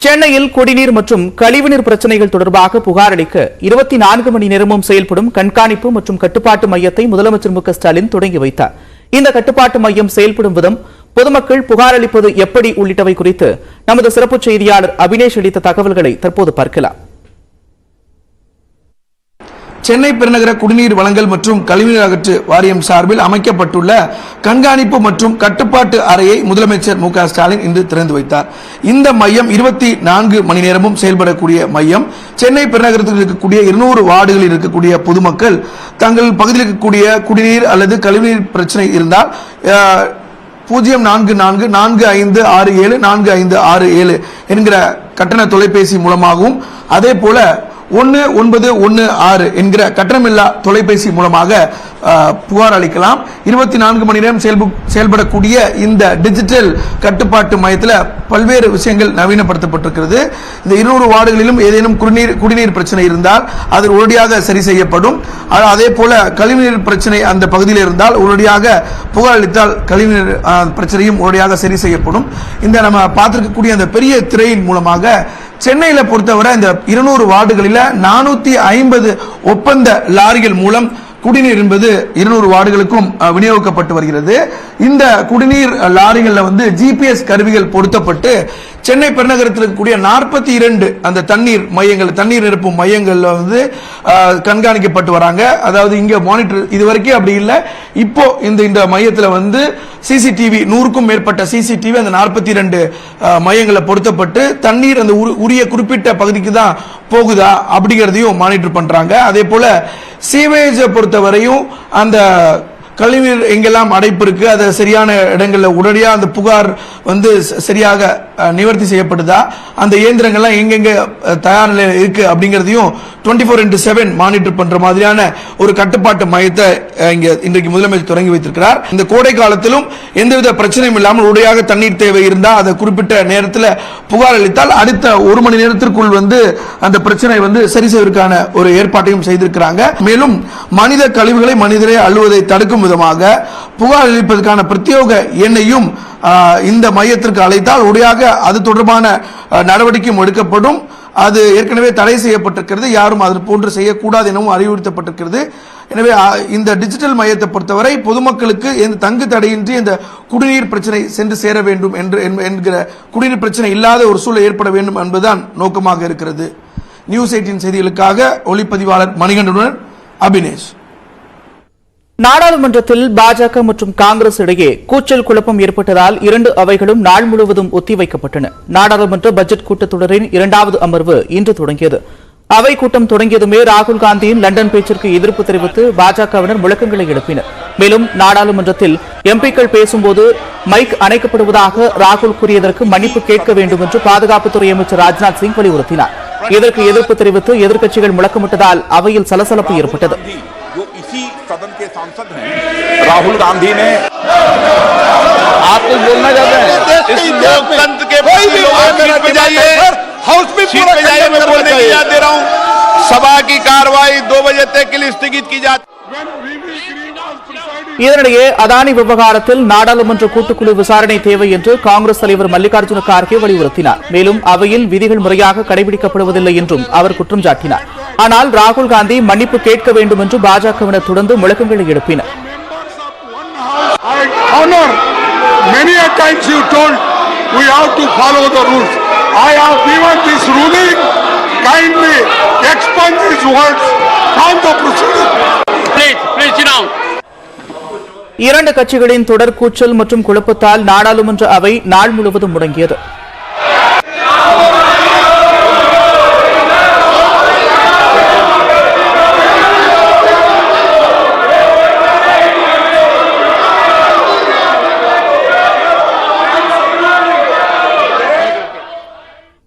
சென்னையில் குடிநீர் மற்றும் கழிவுநீர் பிரச்சினைகள் தொடர்பாக புகார் அளிக்க 24 மணி நேரமும் செயல்படும் கண்காணிப்பு மற்றும் கட்டுப்பாட்டு மையத்தை முதலமைச்சர் மு.க.ஸ்டாலின் தொடங்கி வைத்தார். இந்த கட்டுப்பாட்டு மையம் செயல்படும் விதம், பொதுமக்கள் புகார் அளிப்பது எப்படி உள்ளிட்டவை குறித்து நமது சிறப்பு செய்தியாளர் அபினேஷ் அளித்த தகவல்களை தற்போது பார்க்கலாம். சென்னை பெருநகர குடிநீர் வழங்கல் மற்றும் கழிவுநீர் அகற்று வாரியம் சார்பில் அமைக்கப்பட்டுள்ள கண்காணிப்பு மற்றும் கட்டுப்பாட்டு அறையை முதலமைச்சர் மு.க.ஸ்டாலின் இன்று திறந்து வைத்தார். இந்த மையம் 24 மணி நேரமும் செயல்படக்கூடிய மையம். சென்னை பெருநகரத்தில் இருக்கக்கூடிய 200 வார்டுகளில் இருக்கக்கூடிய பொதுமக்கள் தங்கள் பகுதியில் இருக்கக்கூடிய குடிநீர் அல்லது கழிவுநீர் பிரச்சனை இருந்தால் 044456745567 என்கிற கட்டண தொலைபேசி மூலமாகவும், அதே போல 1916 என்கிற கட்டணமில்லா தொலைபேசி மூலமாக புகார் அளிக்கலாம். 24 மணி நேரம் செயல்படக்கூடிய இந்த டிஜிட்டல் கட்டுப்பாட்டு மையத்தில் பல்வேறு விஷயங்கள் நவீனப்படுத்தப்பட்டிருக்கிறது. இந்த 200 வார்டுகளிலும் ஏதேனும் குடிநீர் பிரச்சனை இருந்தால் அது உடனடியாக சரி செய்யப்படும். அதே போல கழிவுநீர் பிரச்சனை அந்த பகுதியில் இருந்தால் உடனடியாக புகார் அளித்தால் கழிவுநீர் பிரச்சனையும் உடனடியாக சரி செய்யப்படும். இந்த நம்ம பார்த்திருக்கக்கூடிய அந்த பெரிய திரையின் மூலமாக சென்னையில் பொறுத்தவரை இந்த 200 வார்டுகளில் 450 ஒப்பந்த லாரிகள் மூலம் குடிநீர் என்பது 200 வார்டுகளுக்கும் விநியோகிக்கப்பட்டு வருகிறது. இந்த குடிநீர் லாரிகளில் ஜிபிஎஸ் கருவிகள் பொருத்தப்பட்டு சென்னை பெருநகரத்தில் இருக்கக்கூடிய 42 அந்த தண்ணீர் நிரப்பும் மையங்கள்ல கண்காணிக்கப்பட்டு வராங்க. அதாவது இங்க மானிட்டர் இதுவரைக்கும் அப்படி இல்லை. இப்போ இந்த மையத்தில் சிசிடிவி 100க்கும் மேற்பட்ட சிசிடிவி அந்த 42 மையங்களை பொருத்தப்பட்டு தண்ணீர் அந்த உரிய குறிப்பிட்ட பகுதிக்கு தான் போகுதா அப்படிங்கிறதையும் மானிட்டர் பண்றாங்க. அதே போல சீவேஜ் பொறுத்தவரையும் அந்த கழிவுநீர் எங்கெல்லாம் அடைப்பு இருக்கு, அது சரியான இடங்களில் உடனடியாக அந்த புகார் சரியாக நிவர்த்தி செய்யப்படுதா, அந்த இயந்திரங்கள்லாம் எங்கெங்க தயார் நிலையில் இருக்கு அப்படிங்கிறதையும் 24/7 மானிட்டர் பண்ற மாதிரியான ஒரு கட்டுப்பாட்டு மையத்தை இன்றைக்கு முதலமைச்சர் தொடங்கி வைத்திருக்கிறார். இந்த கோடை காலத்திலும் எந்தவித பிரச்சனையும் இல்லாமல் உடனடியாக தண்ணீர் தேவை இருந்தால் அதை குறிப்பிட்ட நேரத்தில் புகார் அளித்தால் அடுத்த 1 மணி நேரத்திற்குள் அந்த பிரச்சனை சரி செய்வதற்கான ஒரு ஏற்பாட்டையும் செய்திருக்கிறாங்க. மேலும் மனித கழிவுகளை மனிதரை அள்ளுவதை தடுக்கும் விதமாக புகார் அளிப்பதற்கான பிரத்யேக எண்ணையும் இந்த மையத்திற்கு அழைத்தால் உடனடியாக அது தொடர்பான நடவடிக்கையும் எடுக்கப்படும். அது ஏற்கனவே தடை செய்யப்பட்டிருக்கிறது. யாரும் அது போன்று செய்யக்கூடாது எனவும் அறிவுறுத்தப்பட்டிருக்கிறது. எனவே இந்த டிஜிட்டல் மையத்தை பொறுத்தவரை பொதுமக்களுக்கு தங்கு தடையின்றி இந்த குடிநீர் பிரச்சனை சென்று சேர வேண்டும் என்கிற குடிநீர் பிரச்சனை இல்லாத ஒரு சூழல் ஏற்பட வேண்டும் என்பதுதான் நோக்கமாக இருக்கிறது. நியூஸ் 18 செய்திகளுக்காக ஒளிப்பதிவாளர் மணிகண்டனுடன் அபினேஷ். நாடாளுமன்றத்தில் பாஜக மற்றும் காங்கிரஸ் இடையே கூச்சல் குழப்பம் ஏற்பட்டதால் 2 அவைகளும் நாள் முழுவதும் ஒத்திவைக்கப்பட்டன. நாடாளுமன்ற பட்ஜெட் கூட்டத்தொடரின் 2வது அமர்வு இன்று தொடங்கியது. அவை கூட்டம் தொடங்கியதுமே ராகுல் காந்தியின் லண்டன் பேச்சிற்கு எதிர்ப்பு தெரிவித்து பாஜகவினர் முழக்கங்களை எழுப்பினர். மேலும் நாடாளுமன்றத்தில் எம்பிக்கள் பேசும்போது மைக் அணைக்கப்படுவதாக ராகுல் கூறியதற்கு மன்னிப்பு கேட்க வேண்டும் என்று பாதுகாப்புத்துறை அமைச்சர் ராஜ்நாத் சிங் வலியுறுத்தினார். இதற்கு எதிர்ப்பு தெரிவித்து எதிர்க்கட்சிகள் முழக்கமிட்டதால் அவையில் சலசலப்பு ஏற்பட்டது. सदन के सांसद हैं राहुल गांधी ने आप कुछ बोलना चाहते हैं इस लोकतंत्र के कोई भी सीट पे जाइए, हाउस में सीट पे जाइए, मैं बोलने की इजाजत दे रहा हूं. सभा की कार्रवाई 2 बजे तक के लिए स्थगित की जाती. இதனிடையே அதானி விவகாரத்தில் நாடாளுமன்ற கூட்டுக்குழு விசாரணை தேவை என்று காங்கிரஸ் தலைவர் மல்லிகார்ஜுன கார்கே வலியுறுத்தினார். மேலும் அவையில் விதிகள் முறையாக கடைபிடிக்கப்படுவதில்லை என்றும் அவர் குற்றம் சாட்டினார். ஆனால் ராகுல் காந்தி மன்னிப்பு கேட்க வேண்டும் என்று பாஜகவினர் தொடர்ந்து முழக்கங்களை எழுப்பினர். இரண்டு கட்சிகளின் தொடர் கூச்சல் மற்றும் குழப்பத்தால் நாடாளுமன்ற அவை நாள் முழுவதும் முடங்கியது.